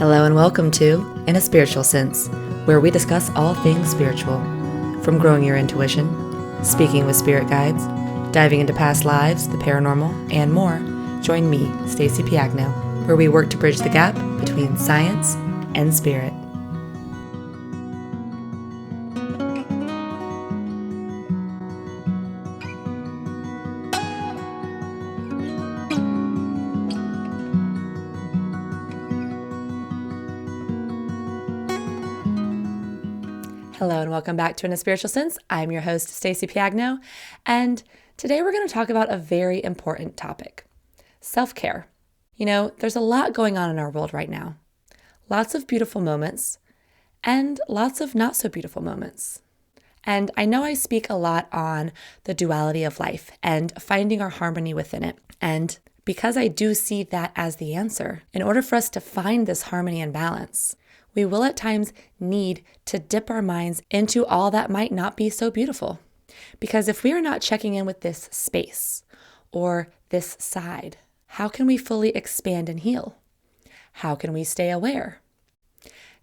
Hello and welcome to In a Spiritual Sense, where we discuss all things spiritual. From growing your intuition, speaking with spirit guides, diving into past lives, the paranormal, and more, join me, Stacey Piagno, where we work to bridge the gap between science and spirit. Hello and welcome back to In a Spiritual Sense. I'm your host, Stacey Piagno, and today we're going to talk about a very important topic, self-care. You know, there's a lot going on in our world right now. Lots of beautiful moments and lots of not so beautiful moments. And I know I speak a lot on the duality of life and finding our harmony within it. And because I do see that as the answer, in order for us to find this harmony and balance, we will at times need to dip our minds into all that might not be so beautiful. Because if we are not checking in with this space or this side, how can we fully expand and heal? How can we stay aware?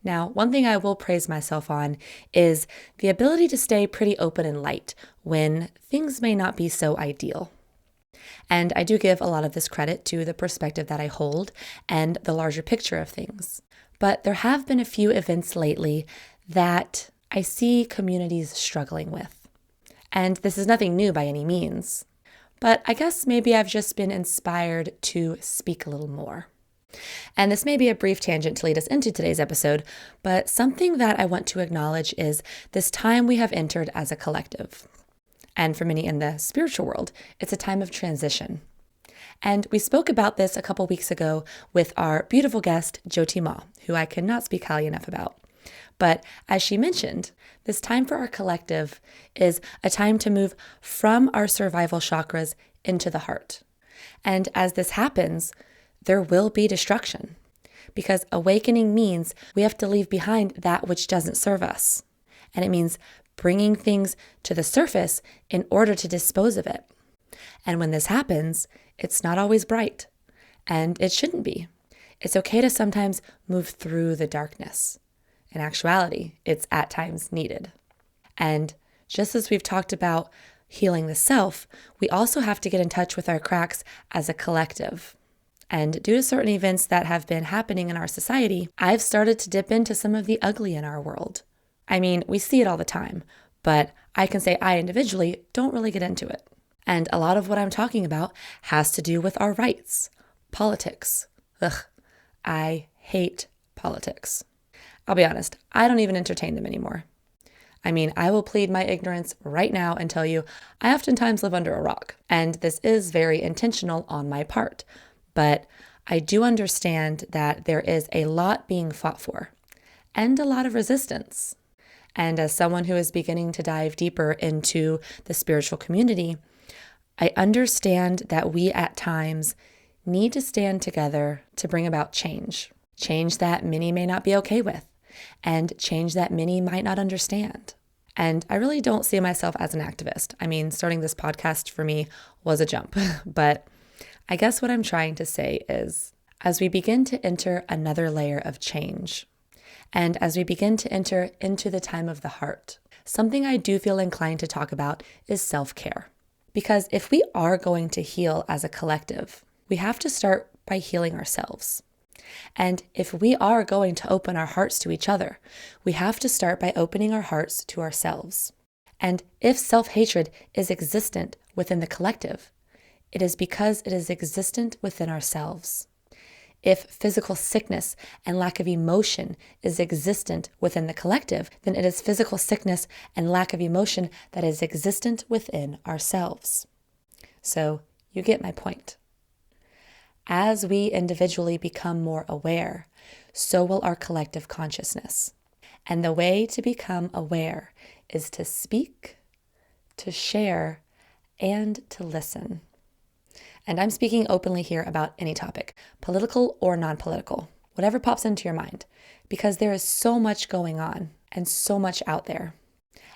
Now, one thing I will praise myself on is the ability to stay pretty open and light when things may not be so ideal. And I do give a lot of this credit to the perspective that I hold and the larger picture of things. But there have been a few events lately that I see communities struggling with. And this is nothing new by any means. But I guess maybe I've just been inspired to speak a little more. And this may be a brief tangent to lead us into today's episode, but something that I want to acknowledge is this time we have entered as a collective. And for many in the spiritual world, it's a time of transition. And we spoke about this a couple weeks ago with our beautiful guest, Jyoti Ma, who I cannot speak highly enough about. But as she mentioned, this time for our collective is a time to move from our survival chakras into the heart. And as this happens, there will be destruction, because awakening means we have to leave behind that which doesn't serve us. And it means bringing things to the surface in order to dispose of it. And when this happens, it's not always bright, and it shouldn't be. It's okay to sometimes move through the darkness. In actuality, it's at times needed. And just as we've talked about healing the self, we also have to get in touch with our cracks as a collective. And due to certain events that have been happening in our society, I've started to dip into some of the ugly in our world. I mean, we see it all the time, but I can say I individually don't really get into it. And a lot of what I'm talking about has to do with our rights, politics. Ugh, I hate politics. I'll be honest, I don't even entertain them anymore. I mean, I will plead my ignorance right now and tell you I oftentimes live under a rock. And this is very intentional on my part. But I do understand that there is a lot being fought for and a lot of resistance. And as someone who is beginning to dive deeper into the spiritual community, I understand that we at times need to stand together to bring about change that many may not be okay with, and change that many might not understand. And I really don't see myself as an activist. I mean, starting this podcast for me was a jump, but I guess what I'm trying to say is, as we begin to enter another layer of change, and as we begin to enter into the time of the heart, something I do feel inclined to talk about is self-care. Because if we are going to heal as a collective, we have to start by healing ourselves. And if we are going to open our hearts to each other, we have to start by opening our hearts to ourselves. And if self-hatred is existent within the collective, it is because it is existent within ourselves. If physical sickness and lack of emotion is existent within the collective, then it is physical sickness and lack of emotion that is existent within ourselves. So you get my point. As we individually become more aware, so will our collective consciousness. And the way to become aware is to speak, to share, and to listen. And I'm speaking openly here about any topic, political or non-political, whatever pops into your mind, because there is so much going on and so much out there.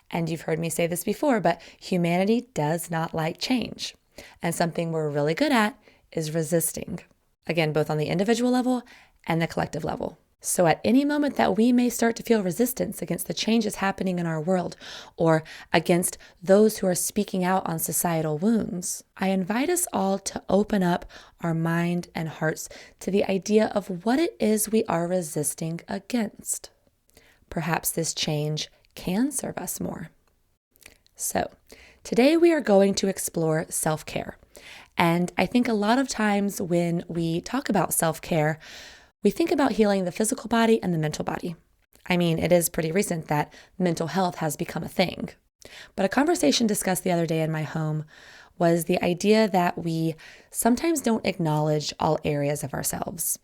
And you've heard me say this before, but humanity does not like change. And something we're really good at is resisting. Again, both on the individual level and the collective level. So at any moment that we may start to feel resistance against the changes happening in our world or against those who are speaking out on societal wounds, I invite us all to open up our mind and hearts to the idea of what it is we are resisting against. Perhaps this change can serve us more. So today we are going to explore self-care. And I think a lot of times when we talk about self-care, we think about healing the physical body and the mental body. I mean, it is pretty recent that mental health has become a thing. But a conversation discussed the other day in my home was the idea that we sometimes don't acknowledge all areas of ourselves.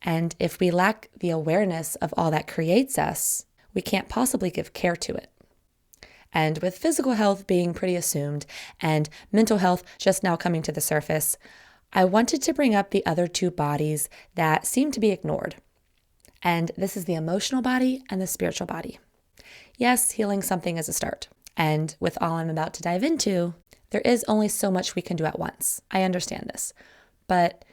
And if we lack the awareness of all that creates us, we can't possibly give care to it. And with physical health being pretty assumed and mental health just now coming to the surface, I wanted to bring up the other two bodies that seem to be ignored. And this is the emotional body and the spiritual body. Yes, healing something is a start. And with all I'm about to dive into, there is only so much we can do at once. I understand this. But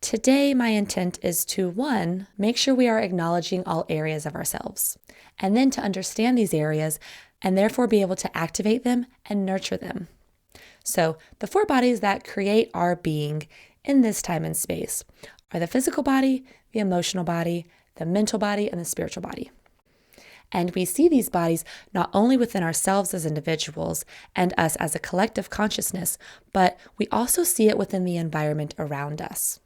today, my intent is to, one, make sure we are acknowledging all areas of ourselves, and then to understand these areas and therefore be able to activate them and nurture them. So the four bodies that create our being in this time and space are the physical body, the emotional body, the mental body, and the spiritual body. And we see these bodies not only within ourselves as individuals and us as a collective consciousness, but we also see it within the environment around us.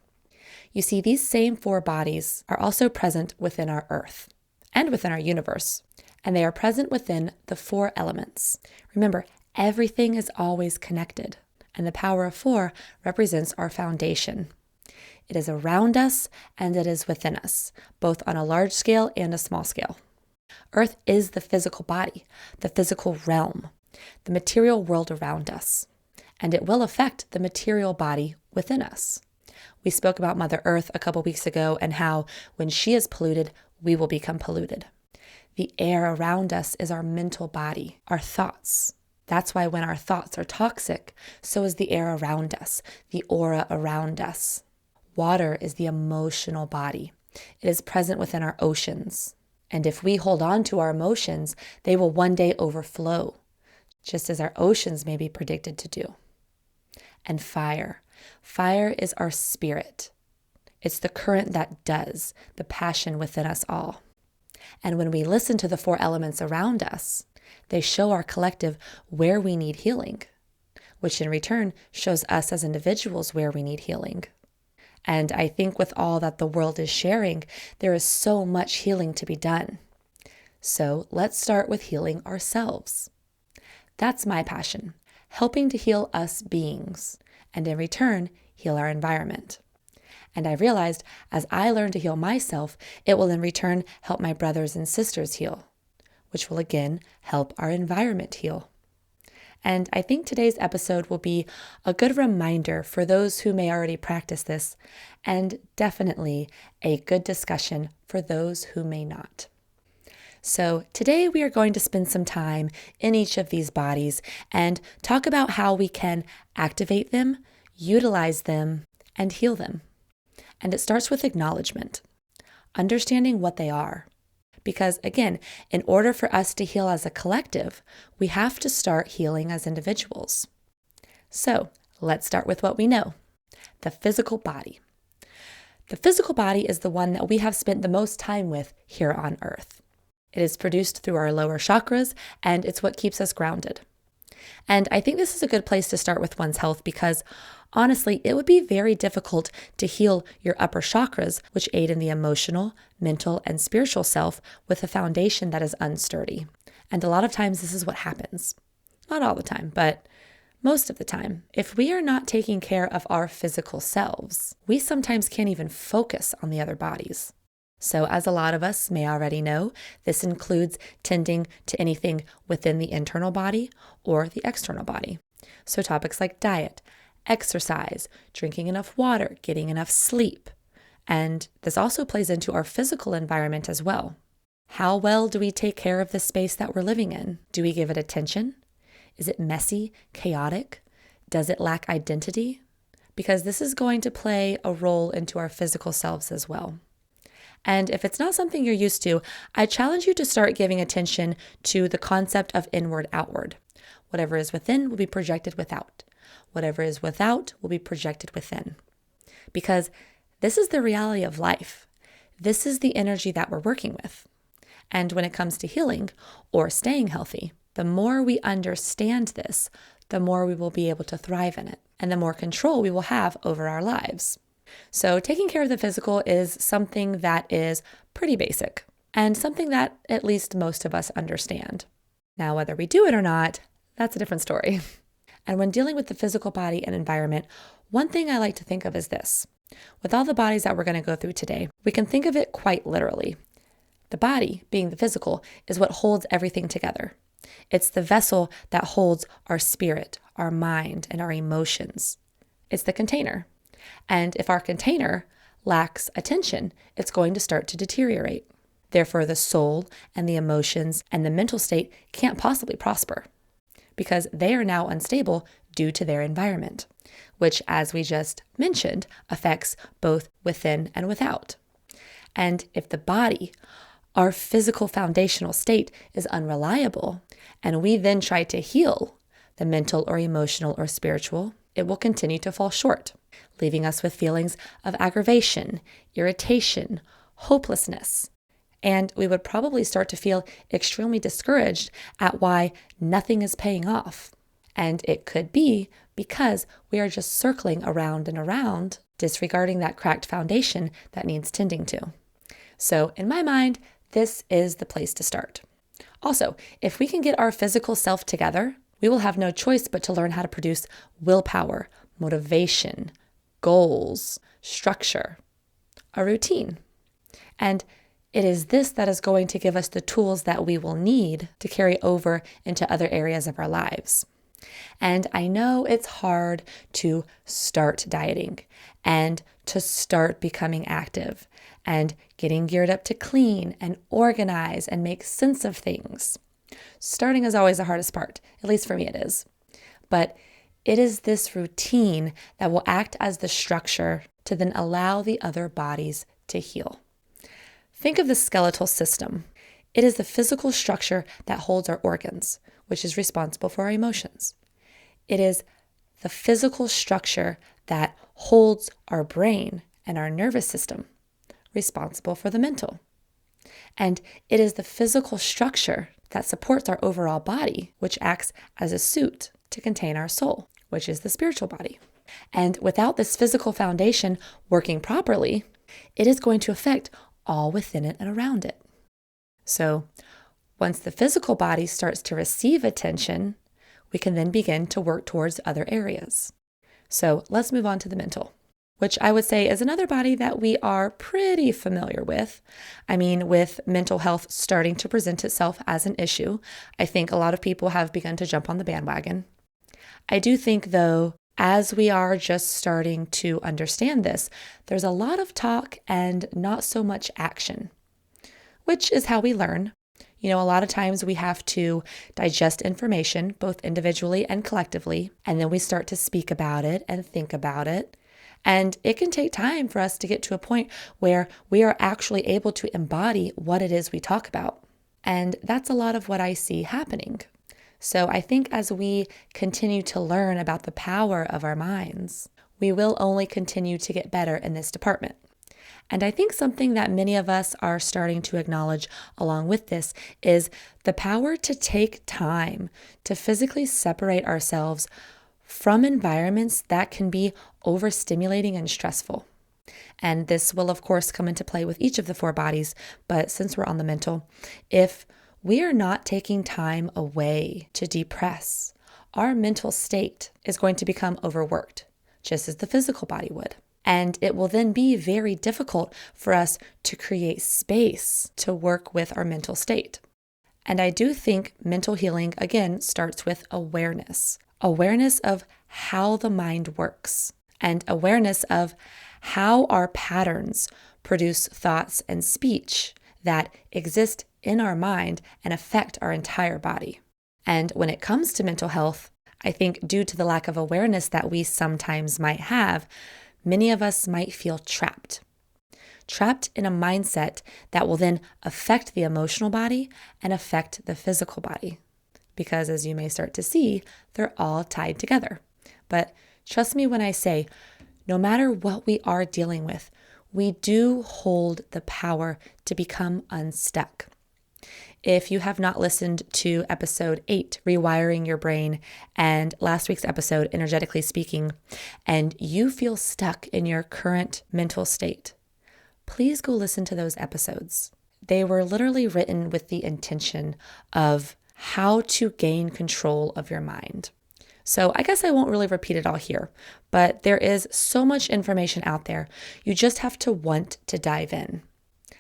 You see, these same four bodies are also present within our earth and within our universe, and they are present within the four elements. Remember, everything is always connected, and the power of four represents our foundation. It is around us and it is within us, both on a large scale and a small scale. Earth is the physical body, the physical realm, the material world around us, and it will affect the material body within us. We spoke about Mother Earth a couple weeks ago and how when she is polluted, we will become polluted. The air around us is our mental body, our thoughts. That's why when our thoughts are toxic, so is the air around us, the aura around us. Water is the emotional body. It is present within our oceans. And if we hold on to our emotions, they will one day overflow, just as our oceans may be predicted to do. And fire. Fire is our spirit. It's the current that does, the passion within us all. And when we listen to the four elements around us, they show our collective where we need healing, which in return shows us as individuals where we need healing. And I think with all that the world is sharing, there is so much healing to be done. So let's start with healing ourselves. That's my passion, helping to heal us beings, and in return, heal our environment. And I realized as I learn to heal myself, it will in return help my brothers and sisters heal, which will again help our environment heal. And I think today's episode will be a good reminder for those who may already practice this, and definitely a good discussion for those who may not. So today we are going to spend some time in each of these bodies and talk about how we can activate them, utilize them, and heal them. And it starts with acknowledgement, understanding what they are. Because again, in order for us to heal as a collective, we have to start healing as individuals. So let's start with what we know, the physical body. The physical body is the one that we have spent the most time with here on Earth. It is produced through our lower chakras, and it's what keeps us grounded. And I think this is a good place to start with one's health because honestly, it would be very difficult to heal your upper chakras, which aid in the emotional, mental, and spiritual self with a foundation that is unsturdy. And a lot of times this is what happens. Not all the time, but most of the time. If we are not taking care of our physical selves, we sometimes can't even focus on the other bodies. So as a lot of us may already know, this includes tending to anything within the internal body or the external body. So topics like diet, exercise, drinking enough water, getting enough sleep. And this also plays into our physical environment as well. How well do we take care of the space that we're living in? Do we give it attention? Is it messy, chaotic? Does it lack identity? Because this is going to play a role into our physical selves as well. And if it's not something you're used to, I challenge you to start giving attention to the concept of inward outward. Whatever is within will be projected without. Whatever is without will be projected within. Because this is the reality of life. This is the energy that we're working with. And when it comes to healing or staying healthy, the more we understand this, the more we will be able to thrive in it, and the more control we will have over our lives. So taking care of the physical is something that is pretty basic and something that at least most of us understand. Now, whether we do it or not, that's a different story. And when dealing with the physical body and environment, one thing I like to think of is this. With all the bodies that we're going to go through today, we can think of it quite literally. The body, being the physical, is what holds everything together. It's the vessel that holds our spirit, our mind, and our emotions. It's the container. And if our container lacks attention, it's going to start to deteriorate. Therefore, the soul and the emotions and the mental state can't possibly prosper because they are now unstable due to their environment, which, as we just mentioned, affects both within and without. And if the body, our physical foundational state, is unreliable, and we then try to heal the mental or emotional or spiritual, it will continue to fall short, leaving us with feelings of aggravation, irritation, hopelessness. And we would probably start to feel extremely discouraged at why nothing is paying off. And it could be because we are just circling around and around, disregarding that cracked foundation that needs tending to. So in my mind, this is the place to start. Also, if we can get our physical self together, we will have no choice but to learn how to produce willpower, motivation, goals, structure, a routine. And it is this that is going to give us the tools that we will need to carry over into other areas of our lives. And I know it's hard to start dieting and to start becoming active and getting geared up to clean and organize and make sense of things. Starting is always the hardest part, at least for me it is. But it is this routine that will act as the structure to then allow the other bodies to heal. Think of the skeletal system. It is the physical structure that holds our organs, which is responsible for our emotions. It is the physical structure that holds our brain and our nervous system, responsible for the mental. And it is the physical structure that supports our overall body, which acts as a suit to contain our soul, which is the spiritual body. And without this physical foundation working properly, it is going to affect all within it and around it. So once the physical body starts to receive attention, we can then begin to work towards other areas. So let's move on to the mental, which I would say is another body that we are pretty familiar with. I mean, with mental health starting to present itself as an issue, I think a lot of people have begun to jump on the bandwagon. I do think, though, as we are just starting to understand this, there's a lot of talk and not so much action, which is how we learn. A lot of times we have to digest information, both individually and collectively, and then we start to speak about it and think about it. And it can take time for us to get to a point where we are actually able to embody what it is we talk about. And that's a lot of what I see happening. So I think as we continue to learn about the power of our minds, we will only continue to get better in this department. And I think something that many of us are starting to acknowledge along with this is the power to take time to physically separate ourselves from environments that can be overstimulating and stressful. And this will, of course, come into play with each of the four bodies. But since we're on the mental, if we are not taking time away to depress, our mental state is going to become overworked, just as the physical body would. And it will then be very difficult for us to create space to work with our mental state. And I do think mental healing, again, starts with awareness of how the mind works, and awareness of how our patterns produce thoughts and speech that exist in our mind and affect our entire body. And when it comes to mental health, I think due to the lack of awareness that we sometimes might have, many of us might feel trapped trapped in a mindset that will then affect the emotional body and affect the physical body. Because as you may start to see, they're all tied together. But trust me when I say, no matter what we are dealing with, we do hold the power to become unstuck. If you have not listened to episode 8, Rewiring Your Brain, and last week's episode, Energetically Speaking, and you feel stuck in your current mental state, please go listen to those episodes. They were literally written with the intention of how to gain control of your mind. So I guess I won't really repeat it all here, but there is so much information out there. You just have to want to dive in.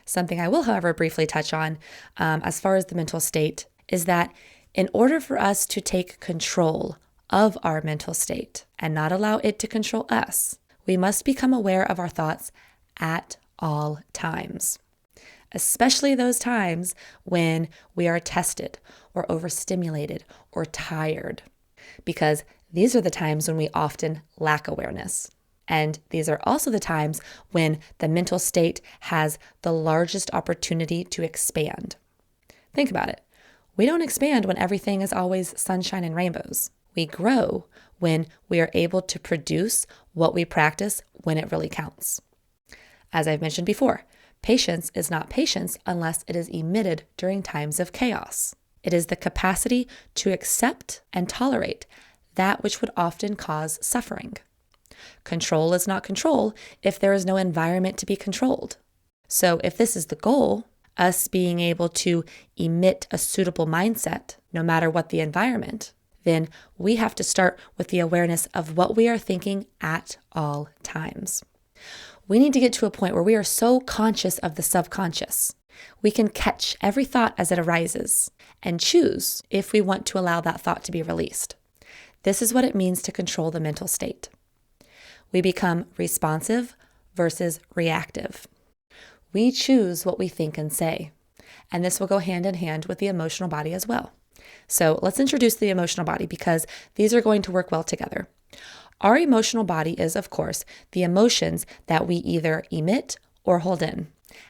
Something I will, however, briefly touch on as far as the mental state is that in order for us to take control of our mental state and not allow it to control us, we must become aware of our thoughts at all times, especially those times when we are tested or overstimulated or tired, because these are the times when we often lack awareness. And these are also the times when the mental state has the largest opportunity to expand. Think about it. We don't expand when everything is always sunshine and rainbows. We grow when we are able to produce what we practice when it really counts. As I've mentioned before, patience is not patience unless it is emitted during times of chaos. It is the capacity to accept and tolerate that which would often cause suffering. Control is not control if there is no environment to be controlled. So if this is the goal, us being able to emit a suitable mindset, no matter what the environment, then we have to start with the awareness of what we are thinking at all times. We need to get to a point where we are so conscious of the subconscious. We can catch every thought as it arises and choose if we want to allow that thought to be released. This is what it means to control the mental state. We become responsive versus reactive. We choose what we think and say, and this will go hand in hand with the emotional body as well. So let's introduce the emotional body because these are going to work well together. Our emotional body is, of course, the emotions that we either emit or hold in.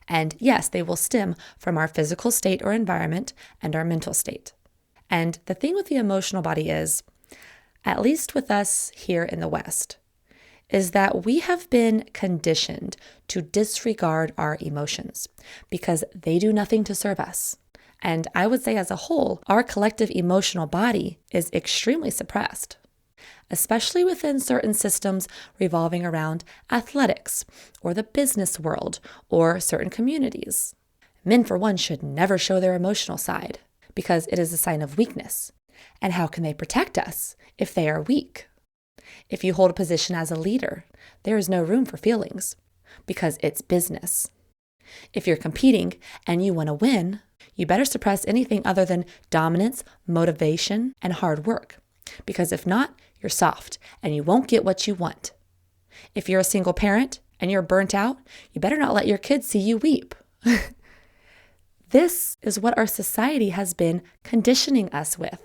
And yes, they will stem from our physical state or environment and our mental state. And the thing with the emotional body is, at least with us here in the West, is that we have been conditioned to disregard our emotions because they do nothing to serve us. And I would say as a whole, our collective emotional body is extremely suppressed, especially within certain systems revolving around athletics or the business world or certain communities. Men, for one, should never show their emotional side because it is a sign of weakness. And how can they protect us if they are weak? If you hold a position as a leader, there is no room for feelings because it's business. If you're competing and you want to win, you better suppress anything other than dominance, motivation, and hard work. Because if not, you're soft and you won't get what you want. If you're a single parent and you're burnt out, you better not let your kids see you weep. This is what our society has been conditioning us with.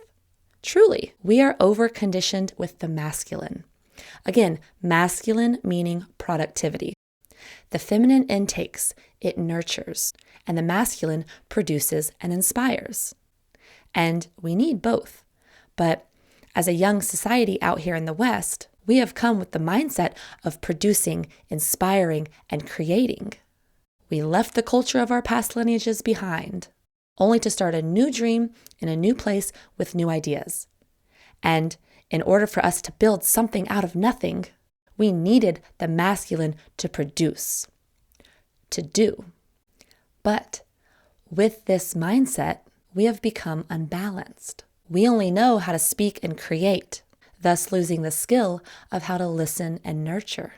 Truly, we are over-conditioned with the masculine. Again, masculine meaning productivity. The feminine intakes, it nurtures, and the masculine produces and inspires. And we need both. But as a young society out here in the West, we have come with the mindset of producing, inspiring, and creating. We left the culture of our past lineages behind, only to start a new dream in a new place with new ideas. And in order for us to build something out of nothing, we needed the masculine to produce, to do. But with this mindset, we have become unbalanced. We only know how to speak and create, thus losing the skill of how to listen and nurture.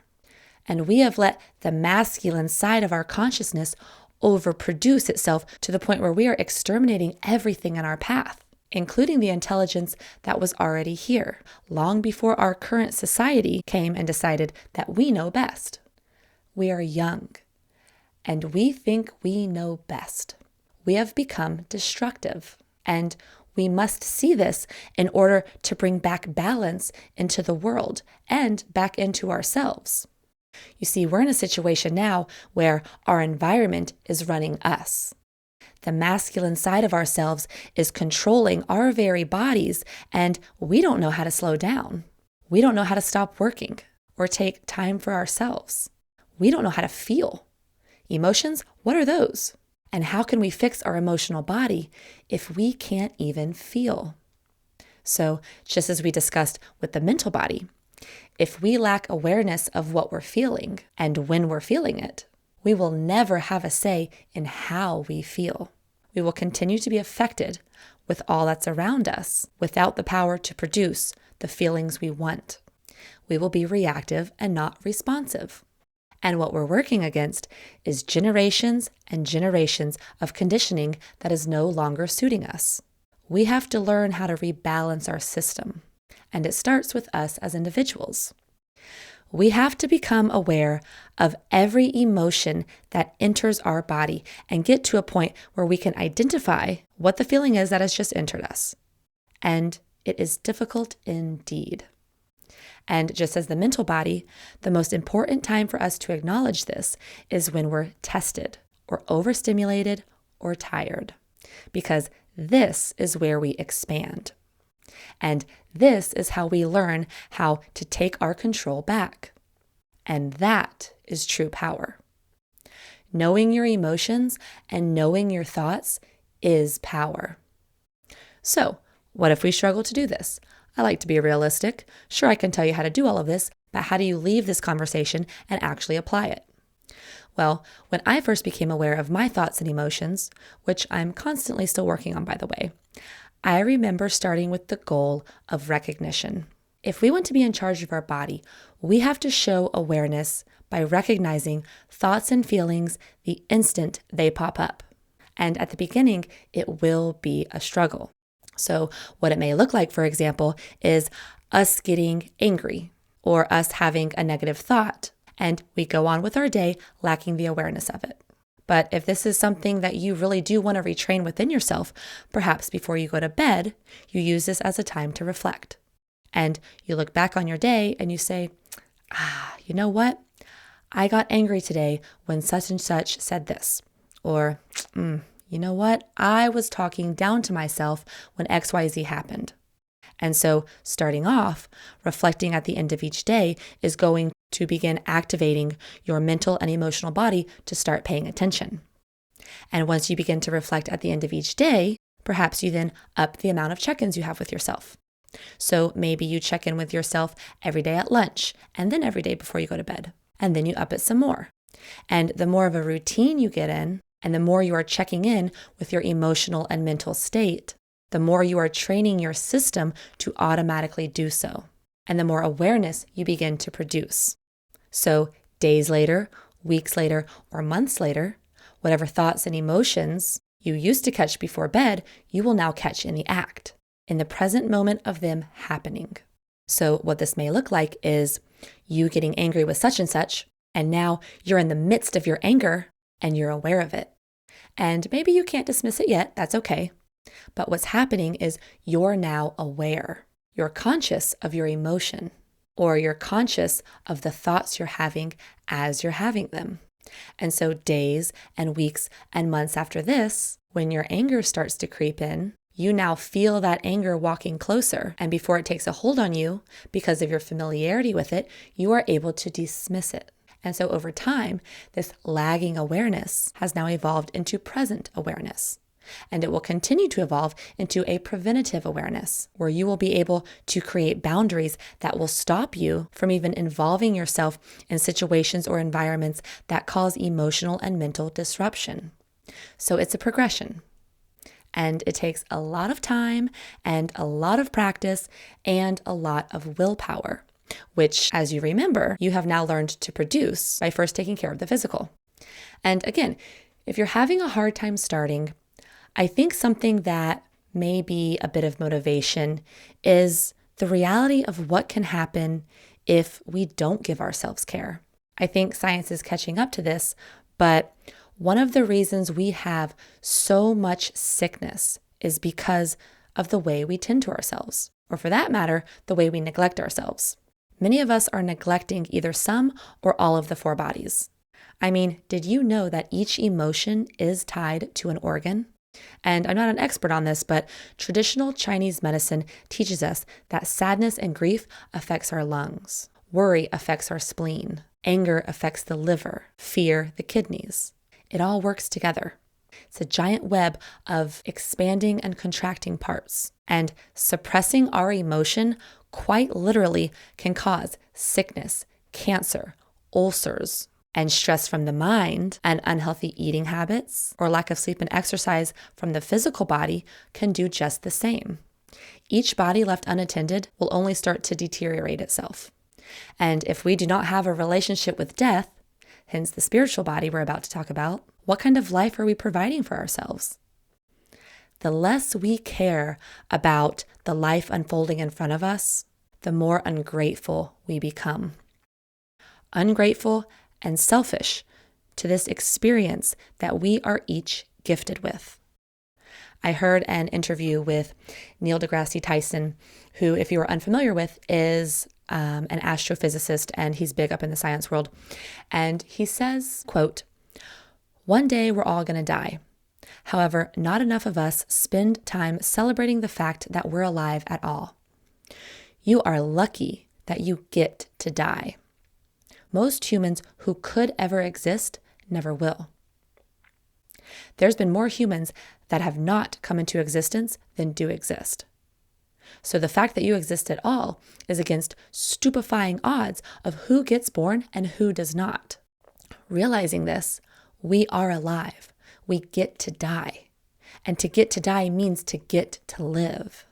And we have let the masculine side of our consciousness overproduce itself to the point where we are exterminating everything in our path, including the intelligence that was already here, long before our current society came and decided that we know best. We are young, and we think we know best. We have become destructive, and we must see this in order to bring back balance into the world and back into ourselves. You see, we're in a situation now where our environment is running us. The masculine side of ourselves is controlling our very bodies, and we don't know how to slow down. We don't know how to stop working or take time for ourselves. We don't know how to feel. Emotions, what are those? And how can we fix our emotional body if we can't even feel? So, just as we discussed with the mental body, if we lack awareness of what we're feeling and when we're feeling it, we will never have a say in how we feel. We will continue to be affected with all that's around us without the power to produce the feelings we want. We will be reactive and not responsive. And what we're working against is generations and generations of conditioning that is no longer suiting us. We have to learn how to rebalance our system, and it starts with us as individuals. We have to become aware of every emotion that enters our body and get to a point where we can identify what the feeling is that has just entered us. And it is difficult indeed. And just as the mental body, the most important time for us to acknowledge this is when we're tested or overstimulated or tired, because this is where we expand. And this is how we learn how to take our control back. And that is true power. Knowing your emotions and knowing your thoughts is power. So, what if we struggle to do this? I like to be realistic. Sure, I can tell you how to do all of this, but how do you leave this conversation and actually apply it? Well, when I first became aware of my thoughts and emotions, which I'm constantly still working on, by the way, I remember starting with the goal of recognition. If we want to be in charge of our body, we have to show awareness by recognizing thoughts and feelings the instant they pop up. And at the beginning, it will be a struggle. So what it may look like, for example, is us getting angry or us having a negative thought, and we go on with our day lacking the awareness of it. But if this is something that you really do want to retrain within yourself, perhaps before you go to bed, you use this as a time to reflect. And you look back on your day and you say, you know what? I got angry today when such and such said this. Or, you know what? I was talking down to myself when XYZ happened. And so starting off, reflecting at the end of each day is going to begin activating your mental and emotional body to start paying attention. And once you begin to reflect at the end of each day, perhaps you then up the amount of check-ins you have with yourself. So maybe you check in with yourself every day at lunch and then every day before you go to bed. And then you up it some more. And the more of a routine you get in, and the more you are checking in with your emotional and mental state, the more you are training your system to automatically do so, and the more awareness you begin to produce. So days later, weeks later, or months later, whatever thoughts and emotions you used to catch before bed, you will now catch in the act, in the present moment of them happening. So what this may look like is you getting angry with such and such, and now you're in the midst of your anger and you're aware of it. And maybe you can't dismiss it yet, that's okay. But what's happening is you're now aware. You're conscious of your emotion, or you're conscious of the thoughts you're having as you're having them. And so days and weeks and months after this, when your anger starts to creep in, you now feel that anger walking closer. And before it takes a hold on you, because of your familiarity with it, you are able to dismiss it. And so over time, this lagging awareness has now evolved into present awareness. And it will continue to evolve into a preventative awareness, where you will be able to create boundaries that will stop you from even involving yourself in situations or environments that cause emotional and mental disruption. So it's a progression. And it takes a lot of time and a lot of practice and a lot of willpower, which, as you remember, you have now learned to produce by first taking care of the physical. And again, if you're having a hard time starting, I think something that may be a bit of motivation is the reality of what can happen if we don't give ourselves care. I think science is catching up to this, but one of the reasons we have so much sickness is because of the way we tend to ourselves, or for that matter, the way we neglect ourselves. Many of us are neglecting either some or all of the four bodies. I mean, did you know that each emotion is tied to an organ? And I'm not an expert on this, but traditional Chinese medicine teaches us that sadness and grief affects our lungs. Worry affects our spleen. Anger affects the liver. Fear, the kidneys. It all works together. It's a giant web of expanding and contracting parts. And suppressing our emotion quite literally can cause sickness, cancer, ulcers, and stress from the mind and unhealthy eating habits or lack of sleep and exercise from the physical body can do just the same. Each body left unattended will only start to deteriorate itself. And if we do not have a relationship with death, hence the spiritual body we're about to talk about, what kind of life are we providing for ourselves? The less we care about the life unfolding in front of us, the more ungrateful we become. Ungrateful and selfish to this experience that we are each gifted with. I heard an interview with Neil deGrasse Tyson, who, if you are unfamiliar with, is an astrophysicist, and he's big up in the science world. And he says, quote, "One day we're all going to die. However, not enough of us spend time celebrating the fact that we're alive at all. You are lucky that you get to die. Most humans who could ever exist never will. There's been more humans that have not come into existence than do exist. So the fact that you exist at all is against stupefying odds of who gets born and who does not. Realizing this, we are alive. We get to die. And to get to die means to get to live.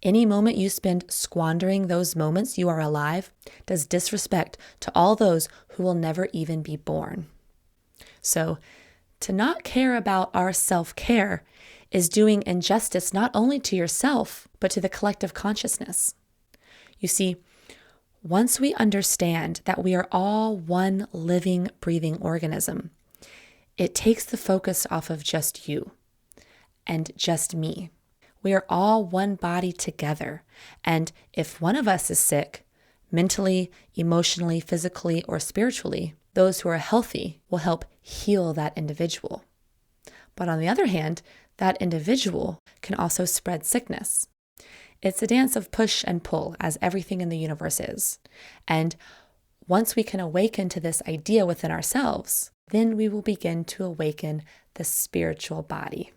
Any moment you spend squandering those moments you are alive does disrespect to all those who will never even be born. So, to not care about our self-care is doing injustice not only to yourself, but to the collective consciousness. You see, once we understand that we are all one living, breathing organism, it takes the focus off of just you and just me. We are all one body together. And if one of us is sick, mentally, emotionally, physically, or spiritually, those who are healthy will help heal that individual. But on the other hand, that individual can also spread sickness. It's a dance of push and pull, as everything in the universe is. And once we can awaken to this idea within ourselves, then we will begin to awaken the spiritual body.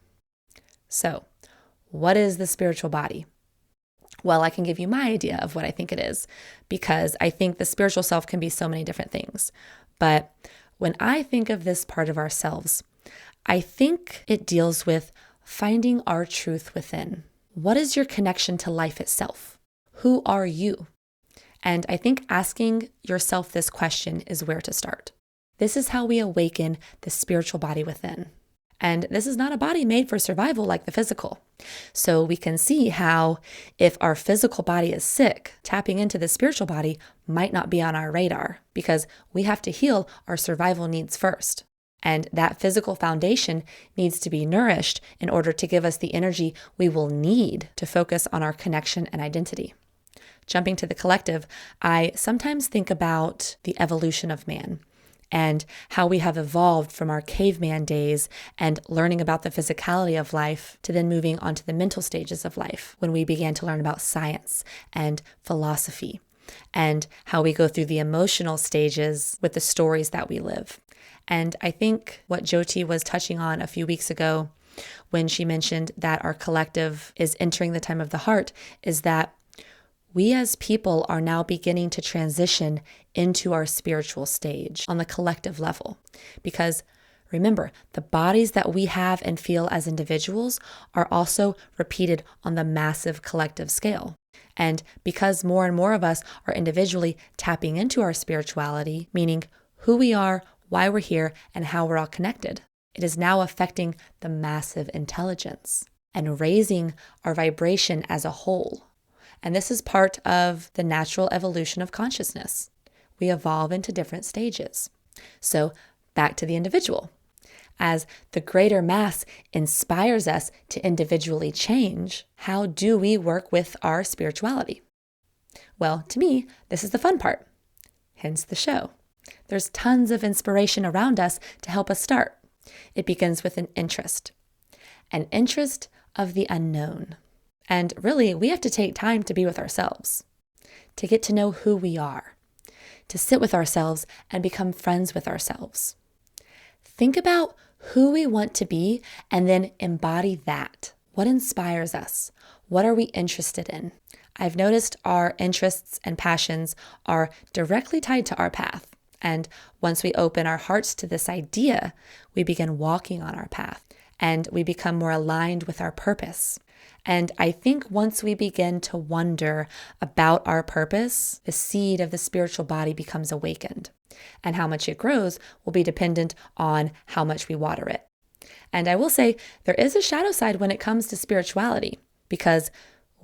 So, what is the spiritual body? Well, I can give you my idea of what I think it is, because I think the spiritual self can be so many different things. But when I think of this part of ourselves, I think it deals with finding our truth within. What is your connection to life itself? Who are you? And I think asking yourself this question is where to start. This is how we awaken the spiritual body within. And this is not a body made for survival like the physical. So we can see how if our physical body is sick, tapping into the spiritual body might not be on our radar because we have to heal our survival needs first. And that physical foundation needs to be nourished in order to give us the energy we will need to focus on our connection and identity. Jumping to the collective, I sometimes think about the evolution of man and how we have evolved from our caveman days and learning about the physicality of life to then moving on to the mental stages of life when we began to learn about science and philosophy and how we go through the emotional stages with the stories that we live. And I think what Jyoti was touching on a few weeks ago when she mentioned that our collective is entering the time of the heart is that we as people are now beginning to transition into our spiritual stage on the collective level. Because remember, the bodies that we have and feel as individuals are also repeated on the massive collective scale. And because more and more of us are individually tapping into our spirituality, meaning who we are, why we're here, and how we're all connected, it is now affecting the massive intelligence and raising our vibration as a whole. And this is part of the natural evolution of consciousness. We evolve into different stages. So back to the individual. As the greater mass inspires us to individually change, how do we work with our spirituality? Well, to me, this is the fun part, hence the show. There's tons of inspiration around us to help us start. It begins with an interest of the unknown. And really, we have to take time to be with ourselves, to get to know who we are, to sit with ourselves and become friends with ourselves. Think about who we want to be and then embody that. What inspires us? What are we interested in? I've noticed our interests and passions are directly tied to our path. And once we open our hearts to this idea, we begin walking on our path and we become more aligned with our purpose. And I think once we begin to wonder about our purpose, the seed of the spiritual body becomes awakened. And how much it grows will be dependent on how much we water it. And I will say there is a shadow side when it comes to spirituality, because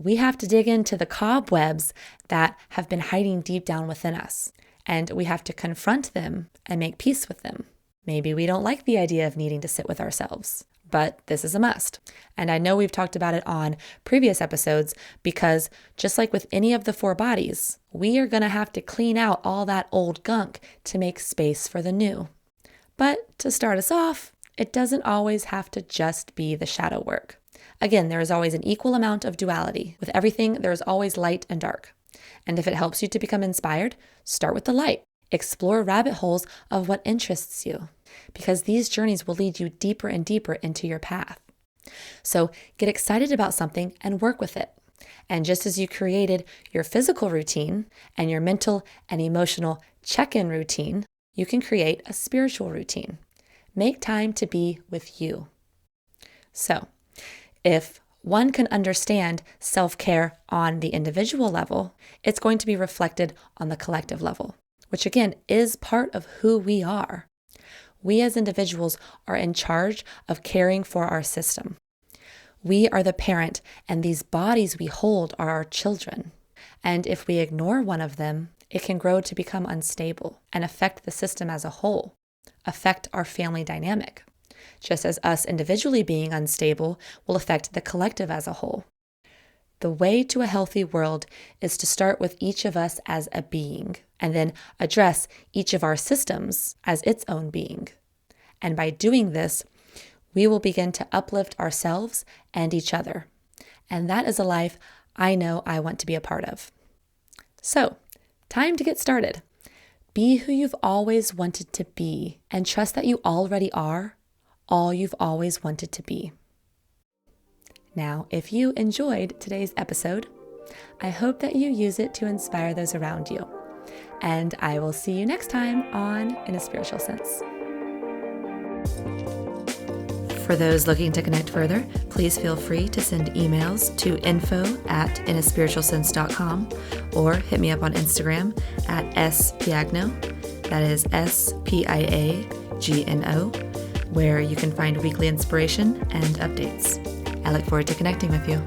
we have to dig into the cobwebs that have been hiding deep down within us. And we have to confront them and make peace with them. Maybe we don't like the idea of needing to sit with ourselves, but this is a must. And I know we've talked about it on previous episodes because just like with any of the four bodies, we are going to have to clean out all that old gunk to make space for the new. But to start us off, it doesn't always have to just be the shadow work. Again, there is always an equal amount of duality. With everything, there is always light and dark. And if it helps you to become inspired, start with the light. Explore rabbit holes of what interests you, because these journeys will lead you deeper and deeper into your path. So get excited about something and work with it. And just as you created your physical routine and your mental and emotional check-in routine, you can create a spiritual routine. Make time to be with you. So if one can understand self-care on the individual level, it's going to be reflected on the collective level, which again is part of who we are. We as individuals are in charge of caring for our system. We are the parent, and these bodies we hold are our children. And if we ignore one of them, it can grow to become unstable and affect the system as a whole, affect our family dynamic. Just as us individually being unstable will affect the collective as a whole. The way to a healthy world is to start with each of us as a being and then address each of our systems as its own being. And by doing this, we will begin to uplift ourselves and each other. And that is a life I know I want to be a part of. So, time to get started. Be who you've always wanted to be and trust that you already are all you've always wanted to be. Now, if you enjoyed today's episode, I hope that you use it to inspire those around you. And I will see you next time on In a Spiritual Sense. For those looking to connect further, please feel free to send emails to info@inaspiritualsense.com or hit me up on Instagram at spiagno, that is SPIAGNO, where you can find weekly inspiration and updates. I look forward to connecting with you.